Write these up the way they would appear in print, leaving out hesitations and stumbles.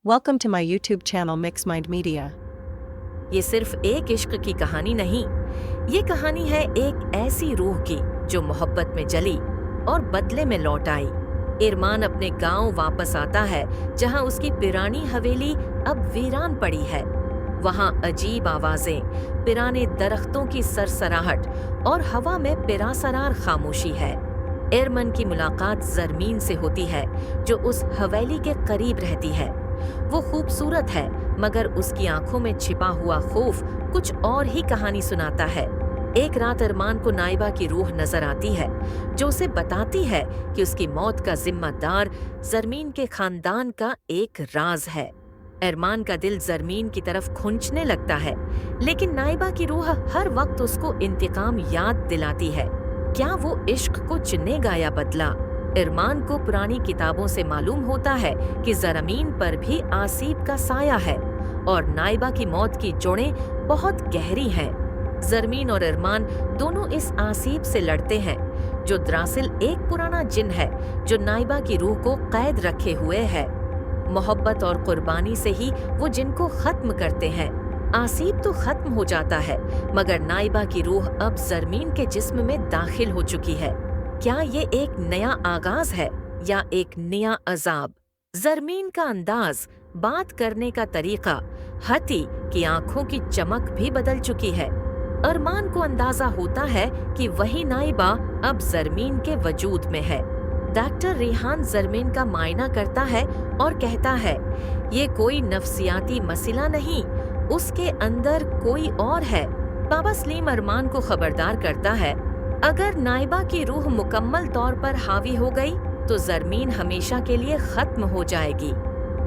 Welcome to my YouTube channel Mixmind Media. ये सिर्फ एक इश्क की कहानी नहीं, ये कहानी है एक ऐसी रूह की जो मोहब्बत में जली और बदले में लौट आई। इरमान अपने गांव वापस आता है जहां उसकी पुरानी हवेली अब वीरान पड़ी है। वहां अजीब आवाजें, पुराने दरख्तों की सरसराहट और हवा में पिरासरार खामोशी है। इरमान की मुलाकात जरमीन से होती है जो उस हवेली के करीब रहती है। वो खूबसूरत है मगर उसकी आंखों में छिपा हुआ खौफ कुछ और ही कहानी सुनाता है। एक रात इरमान को नाइबा की रूह नजर आती है जो उसे बताती है कि उसकी मौत का जिम्मेदार जरमीन के खानदान का एक राज है। इरमान का दिल जरमीन की तरफ खुंचने लगता है, लेकिन नाइबा की रूह हर वक्त उसको इंतकाम याद दिलाती है। क्या वो इश्क को चुनेगा या बदला? इरमान को पुरानी किताबों से मालूम होता है कि जरमीन पर भी आसीब का साया है और नाइबा की मौत की जोड़ें बहुत गहरी हैं। जरमीन और इरमान दोनों इस आसीब से लड़ते हैं जो दरअसल एक पुराना जिन है जो नाइबा की रूह को कैद रखे हुए है। मोहब्बत और कुर्बानी से ही वो जिन को खत्म करते हैं। आसीब तो खत्म हो जाता है मगर नाइबा की रूह अब जरमीन के जिस्म में दाखिल हो चुकी है। क्या ये एक नया आगाज है या एक नया अजाब? जरमीन का अंदाज, बात करने का तरीका, हती की आंखों की चमक भी बदल चुकी है। इरमान को अंदाजा होता है कि वही नाइबा अब जरमीन के वजूद में है। डॉक्टर रेहान जरमीन का मायना करता है और कहता है, ये कोई नफ्सियाती मसला नहीं, उसके अंदर कोई और है। बाबा सलीम इरमान को खबरदार करता है, अगर नाइबा की रूह मुकम्मल तौर पर हावी हो गई तो जरमीन हमेशा के लिए खत्म हो जाएगी।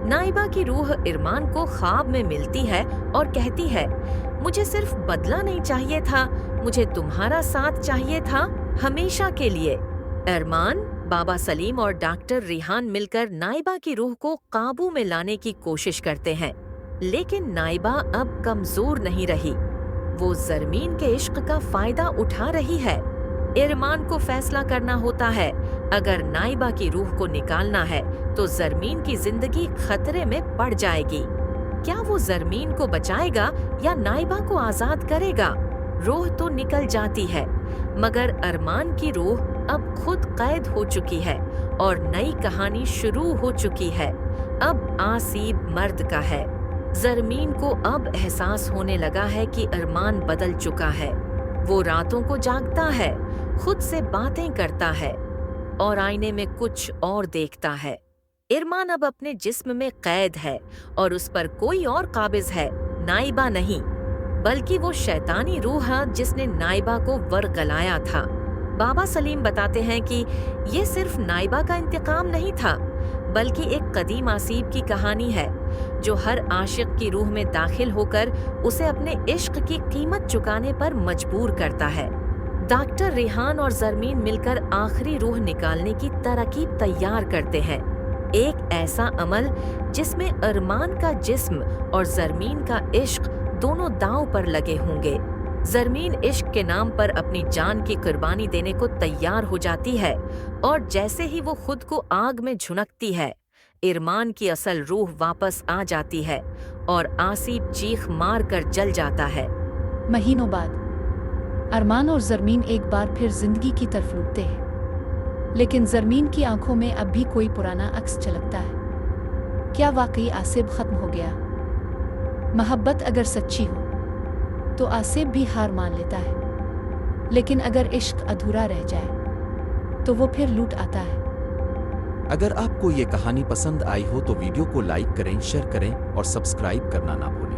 नाइबा की रूह इरमान को ख्वाब में मिलती है और कहती है, मुझे सिर्फ बदला नहीं चाहिए था, मुझे तुम्हारा साथ चाहिए था हमेशा के लिए। इरमान, बाबा सलीम और डॉक्टर रेहान मिलकर नाइबा की रूह को काबू में लाने की कोशिश करते हैं, लेकिन नाइबा अब कमजोर नहीं रही। वो जरमीन के इश्क का फायदा उठा रही है। इरमान को फैसला करना होता है, अगर नाइबा की रूह को निकालना है तो जरमीन की जिंदगी खतरे में पड़ जाएगी। क्या वो जरमीन को बचाएगा या नाइबा को आजाद करेगा? रूह तो निकल जाती है मगर इरमान की रूह अब खुद कैद हो चुकी है और नई कहानी शुरू हो चुकी है। अब आसीब मर्द का है। जरमीन को अब एहसास होने लगा है कि इरमान बदल चुका है। वो रातों को जागता है, खुद से बातें करता है और आईने में कुछ और देखता है। इरमान अब अपने जिस्म में कैद है और उस पर कोई और काबिज है, नाइबा नहीं, बल्कि वो शैतानी रूह है जिसने नाइबा को वरगलाया था। बाबा सलीम बताते हैं कि ये सिर्फ नाइबा का इंतकाम नहीं था, बल्कि एक कदीम आसीब की कहानी है जो हर आशिक की रूह में दाखिल होकर उसे अपने इश्क की कीमत चुकाने पर मजबूर करता है। डॉक्टर रेहान और जरमीन मिलकर आखिरी रूह निकालने की तरकीब तैयार करते हैं। एक ऐसा अमल जिसमें इरमान का जिस्म और जरमीन का इश्क दोनों दांव पर लगे होंगे। जरमीन इश्क के नाम पर अपनी जान की कुर्बानी देने को तैयार हो जाती है और जैसे ही वो खुद को आग में झुनकती है, इरमान की असल रूह वापस आ जाती है और आसीब चीख मार कर जल जाता है। महीनों बाद इरमान और जरमीन एक बार फिर जिंदगी की तरफ लुटते हैं, लेकिन जरमीन की आंखों में अब भी कोई पुराना अक्स झलकता है। क्या वाकई आसिब खत्म हो गया? मोहब्बत अगर सच्ची हो तो आसिब भी हार मान लेता है, लेकिन अगर इश्क अधूरा रह जाए तो वो फिर लूट आता है। अगर आपको ये कहानी पसंद आई हो तो वीडियो को लाइक करें, शेयर करें और सब्सक्राइब करना ना भूलें।